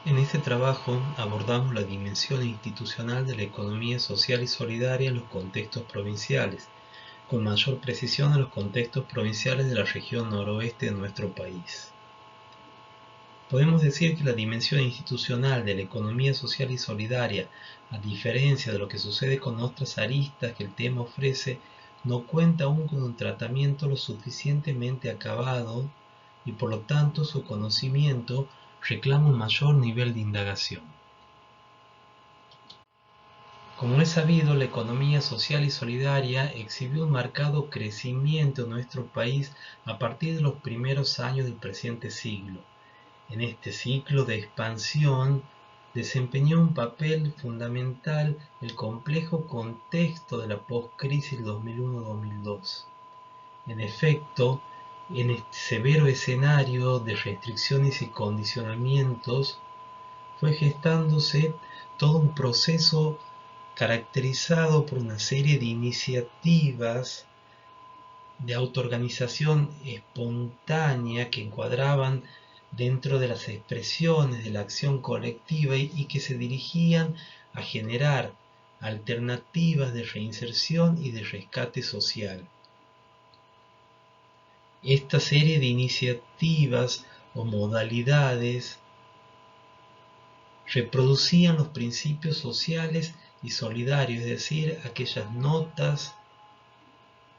En este trabajo abordamos la dimensión institucional de la economía social y solidaria en los contextos provinciales, con mayor precisión en los contextos provinciales de la región noroeste de nuestro país. Podemos decir que la dimensión institucional de la economía social y solidaria, a diferencia de lo que sucede con otras aristas que el tema ofrece, no cuenta aún con un tratamiento lo suficientemente acabado y por lo tanto su conocimiento reclama un mayor nivel de indagación. Como es sabido, la economía social y solidaria exhibió un marcado crecimiento en nuestro país a partir de los primeros años del presente siglo. En este ciclo de expansión desempeñó un papel fundamental el complejo contexto de la postcrisis 2001-2002. En efecto, en este severo escenario de restricciones y condicionamientos fue gestándose todo un proceso caracterizado por una serie de iniciativas de autoorganización espontánea que encuadraban dentro de las expresiones de la acción colectiva y que se dirigían a generar alternativas de reinserción y de rescate social. Esta serie de iniciativas o modalidades reproducían los principios sociales y solidarios, es decir, aquellas notas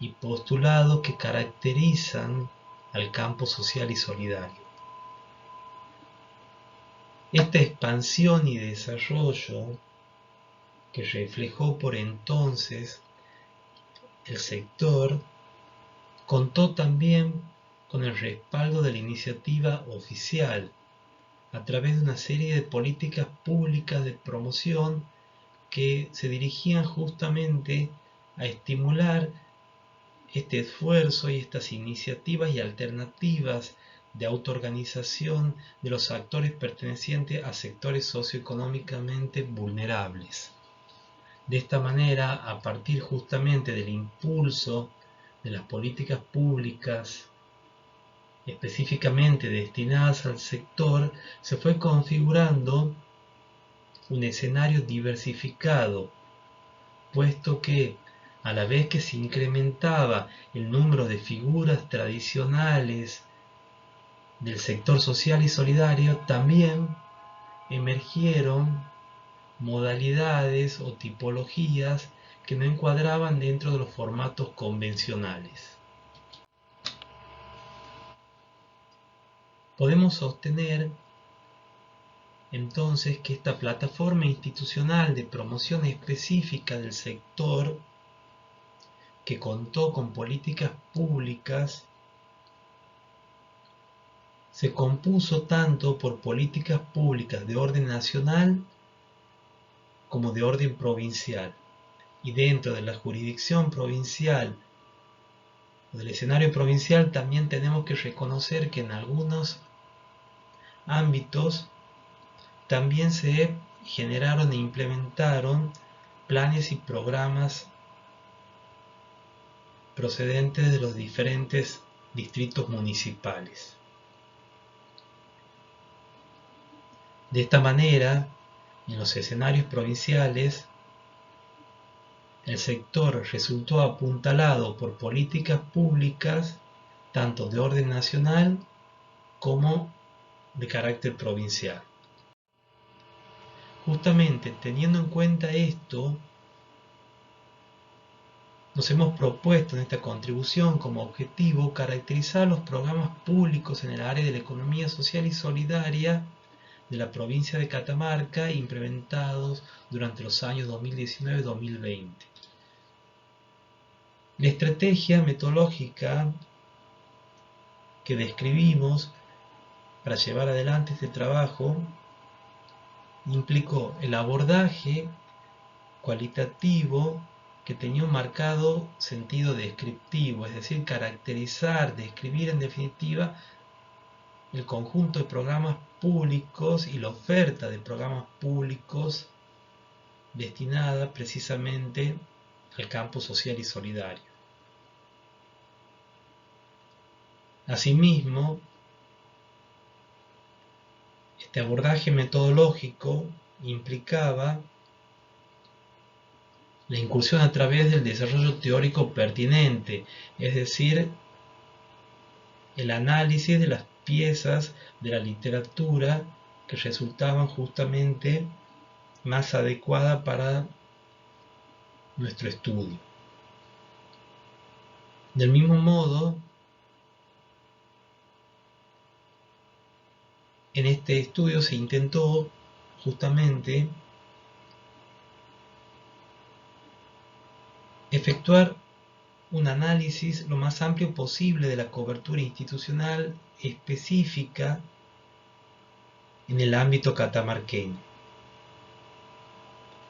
y postulados que caracterizan al campo social y solidario. Esta expansión y desarrollo que reflejó por entonces el sector contó también con el respaldo de la iniciativa oficial a través de una serie de políticas públicas de promoción que se dirigían justamente a estimular este esfuerzo y estas iniciativas y alternativas de autoorganización de los actores pertenecientes a sectores socioeconómicamente vulnerables. De esta manera, a partir justamente del impulso de las políticas públicas específicamente destinadas al sector, se fue configurando un escenario diversificado, puesto que a la vez que se incrementaba el número de figuras tradicionales del sector social y solidario, también emergieron modalidades o tipologías que no encuadraban dentro de los formatos convencionales. Podemos sostener entonces que esta plataforma institucional de promoción específica del sector, que contó con políticas públicas, se compuso tanto por políticas públicas de orden nacional como de orden provincial. Y dentro de la jurisdicción provincial o del escenario provincial también tenemos que reconocer que en algunos ámbitos también se generaron e implementaron planes y programas procedentes de los diferentes distritos municipales. De esta manera, en los escenarios provinciales, el sector resultó apuntalado por políticas públicas tanto de orden nacional como de carácter provincial. Justamente teniendo en cuenta esto, nos hemos propuesto en esta contribución como objetivo caracterizar los programas públicos en el área de la economía social y solidaria de la provincia de Catamarca implementados durante los años 2019-2020. La estrategia metodológica que describimos para llevar adelante este trabajo implicó el abordaje cualitativo que tenía un marcado sentido descriptivo, es decir, caracterizar, describir en definitiva el conjunto de programas públicos y la oferta de programas públicos destinada precisamente al campo social y solidario. Asimismo, Este abordaje metodológico implicaba la incursión a través del desarrollo teórico pertinente, es decir, el análisis de las piezas de la literatura que resultaban justamente más adecuadas para nuestro estudio. Del mismo modo, en este estudio se intentó justamente efectuar un análisis lo más amplio posible de la cobertura institucional específica en el ámbito catamarqueño.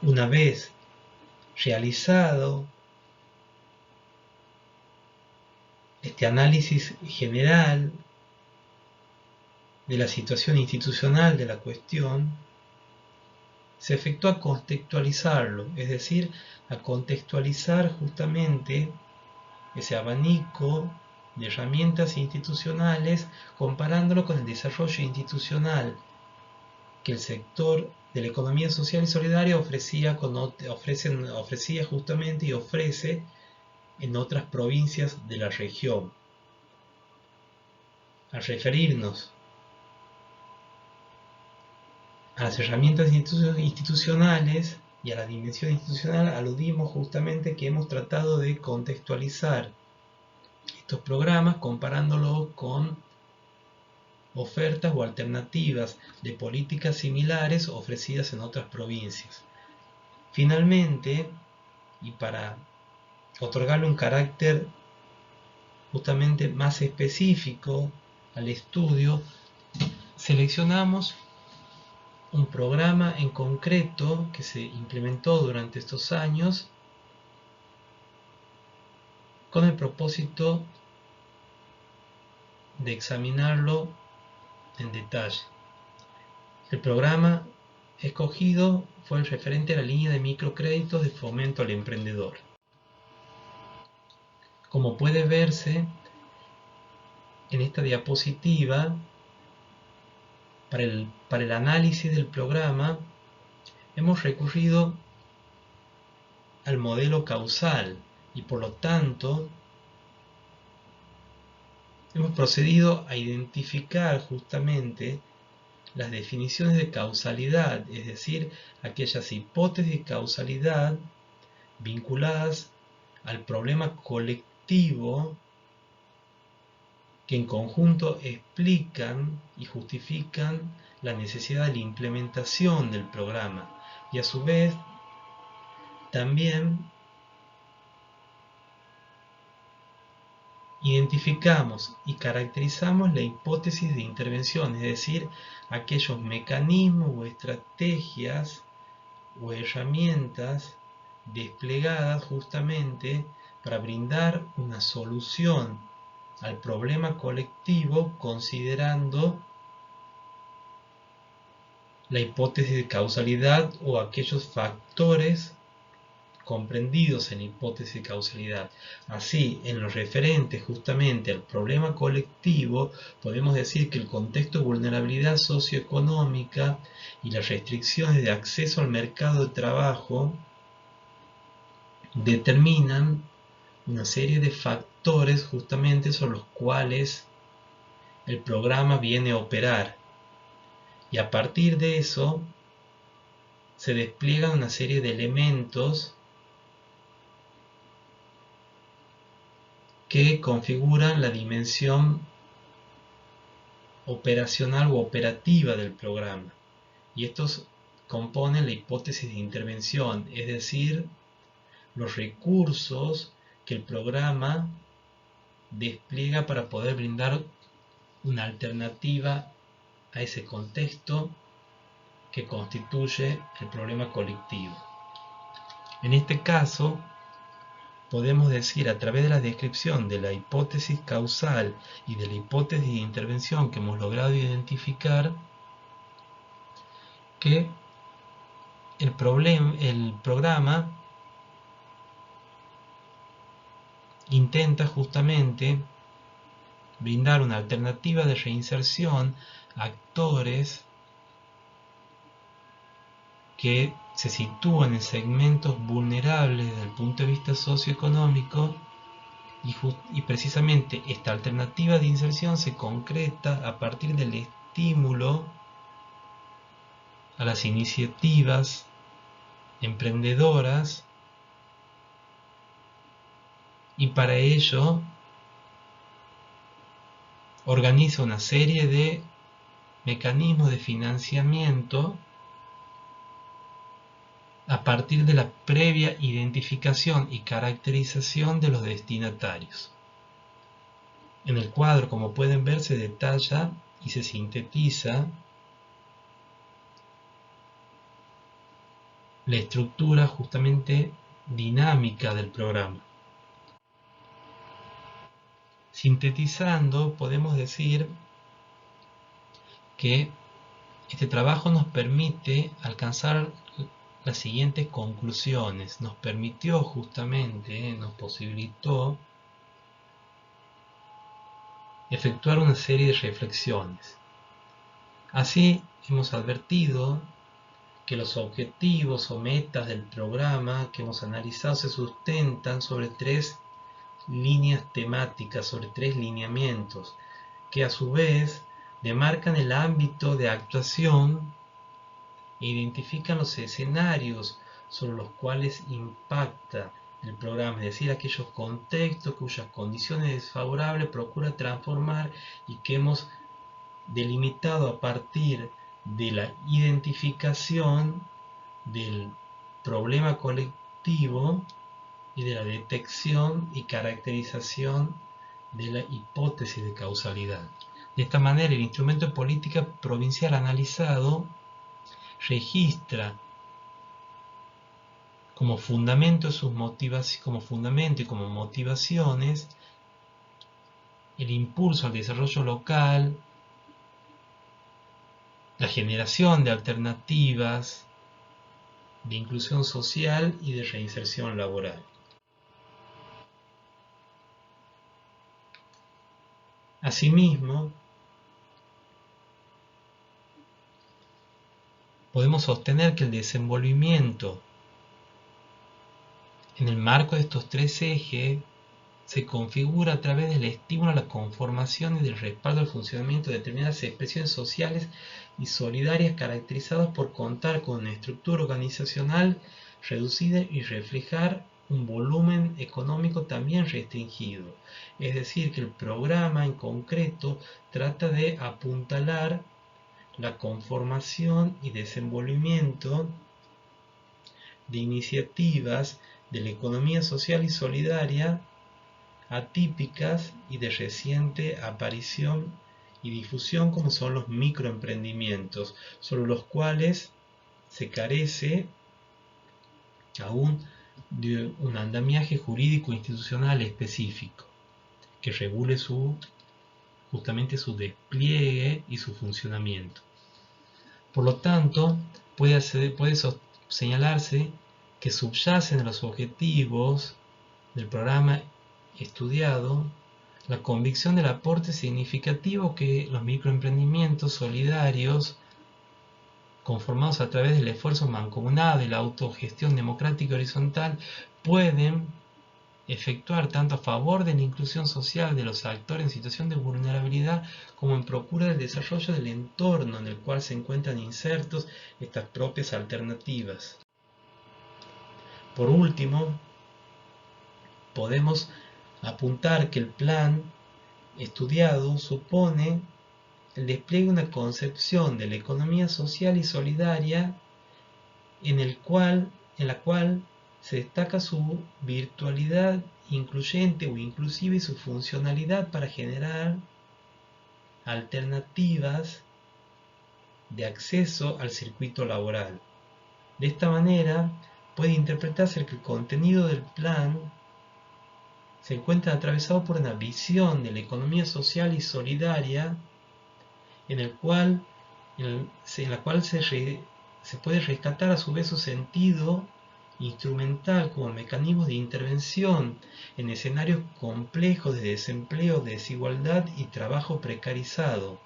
Una vez realizado este análisis general de la situación institucional de la cuestión, se efectúa a contextualizarlo, es decir, a contextualizar justamente ese abanico de herramientas institucionales comparándolo con el desarrollo institucional que el sector de la economía social y solidaria ofrecía justamente y ofrece en otras provincias de la región. Al referirnos a las herramientas institucionales y a la dimensión institucional, aludimos justamente que hemos tratado de contextualizar estos programas comparándolos con ofertas o alternativas de políticas similares ofrecidas en otras provincias. Finalmente, y para otorgarle un carácter justamente más específico al estudio, seleccionamos un programa en concreto que se implementó durante estos años con el propósito de examinarlo en detalle. El programa escogido fue el referente a la línea de microcréditos de fomento al emprendedor. Como puede verse en esta diapositiva, para el análisis del programa hemos recurrido al modelo causal y por lo tanto hemos procedido a identificar justamente las definiciones de causalidad, es decir, aquellas hipótesis de causalidad vinculadas al problema colectivo que en conjunto explican y justifican la necesidad de la implementación del programa y a su vez también identificamos y caracterizamos la hipótesis de intervención, es decir, aquellos mecanismos o estrategias o herramientas desplegadas justamente para brindar una solución al problema colectivo considerando la hipótesis de causalidad o aquellos factores comprendidos en la hipótesis de causalidad. Así, en lo referente justamente al problema colectivo, podemos decir que el contexto de vulnerabilidad socioeconómica y las restricciones de acceso al mercado de trabajo determinan una serie de factores justamente sobre los cuales el programa viene a operar. Y a partir de eso se despliegan una serie de elementos que configuran la dimensión operacional u operativa del programa. Y estos componen la hipótesis de intervención, es decir, los recursos que el programa despliega para poder brindar una alternativa a ese contexto que constituye el problema colectivo. En este caso, podemos decir a través de la descripción de la hipótesis causal y de la hipótesis de intervención que hemos logrado identificar que el programa intenta justamente brindar una alternativa de reinserción a actores que se sitúan en segmentos vulnerables desde el punto de vista socioeconómico, y precisamente esta alternativa de inserción se concreta a partir del estímulo a las iniciativas emprendedoras, y para ello organiza una serie de mecanismos de financiamiento a partir de la previa identificación y caracterización de los destinatarios. En el cuadro, como pueden ver, se detalla y se sintetiza la estructura justamente dinámica del programa. Sintetizando, podemos decir que este trabajo nos permite alcanzar las siguientes conclusiones. Nos permitió justamente, nos posibilitó efectuar una serie de reflexiones. Así, hemos advertido que los objetivos o metas del programa que hemos analizado se sustentan sobre 3 líneas temáticas, sobre 3 lineamientos, que a su vez demarcan el ámbito de actuación e identifican los escenarios sobre los cuales impacta el programa, es decir, aquellos contextos cuyas condiciones desfavorables procura transformar y que hemos delimitado a partir de la identificación del problema colectivo y de la detección y caracterización de la hipótesis de causalidad. De esta manera, el instrumento de política provincial analizado registra como fundamento y como motivaciones el impulso al desarrollo local, la generación de alternativas de inclusión social y de reinserción laboral. Asimismo, podemos sostener que el desenvolvimiento en el marco de estos 3 ejes se configura a través del estímulo a la conformación y del respaldo al funcionamiento de determinadas expresiones sociales y solidarias caracterizadas por contar con una estructura organizacional reducida y reflejar un volumen económico también restringido. Es decir, que el programa en concreto trata de apuntalar la conformación y desenvolvimiento de iniciativas de la economía social y solidaria atípicas y de reciente aparición y difusión, como son los microemprendimientos, sobre los cuales se carece aún de un andamiaje jurídico institucional específico que regule justamente su despliegue y su funcionamiento. Por lo tanto, puede señalarse que subyacen a los objetivos del programa estudiado la convicción del aporte significativo que los microemprendimientos solidarios, conformados a través del esfuerzo mancomunado y la autogestión democrática horizontal, pueden efectuar tanto a favor de la inclusión social de los actores en situación de vulnerabilidad como en procura del desarrollo del entorno en el cual se encuentran insertos estas propias alternativas. Por último, podemos apuntar que el plan estudiado supone el despliegue de una concepción de la economía social y solidaria en la cual se destaca su virtualidad incluyente o inclusiva y su funcionalidad para generar alternativas de acceso al circuito laboral. De esta manera puede interpretarse que el contenido del plan se encuentra atravesado por una visión de la economía social y solidaria en la cual se puede rescatar a su vez su sentido instrumental como mecanismo de intervención en escenarios complejos de desempleo, desigualdad y trabajo precarizado.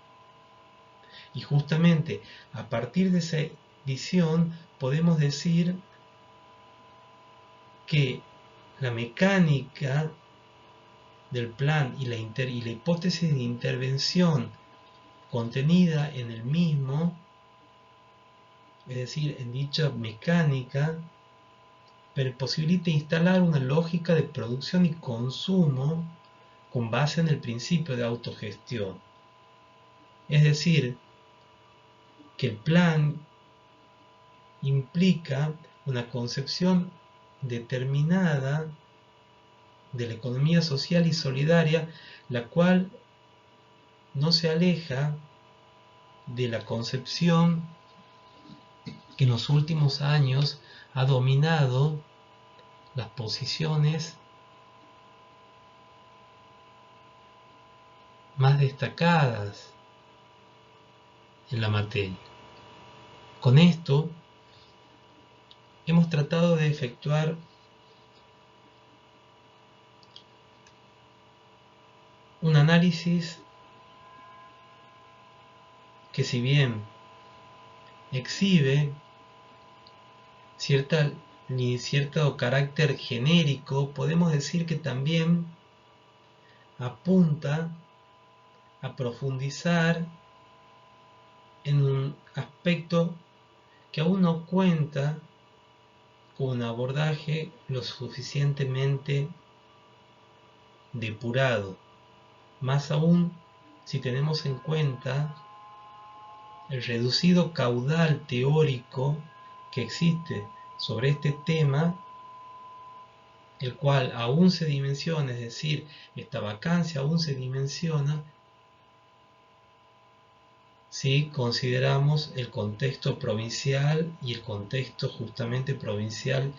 Y justamente a partir de esa visión podemos decir que la mecánica del plan y la hipótesis de intervención contenida en el mismo, es decir, en dicha mecánica, posibilita instalar una lógica de producción y consumo con base en el principio de autogestión. Es decir, que el plan implica una concepción determinada de la economía social y solidaria, la cual no se aleja de la concepción que en los últimos años ha dominado las posiciones más destacadas en la materia. Con esto hemos tratado de efectuar un análisis que, si bien exhibe cierto carácter genérico, podemos decir que también apunta a profundizar en un aspecto que aún no cuenta con un abordaje lo suficientemente depurado, más aún si tenemos en cuenta el reducido caudal teórico que existe sobre este tema, el cual aún se dimensiona, es decir, esta vacancia aún se dimensiona si consideramos el contexto provincial y el contexto justamente provincial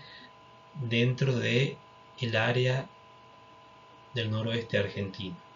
dentro del área del noroeste argentino.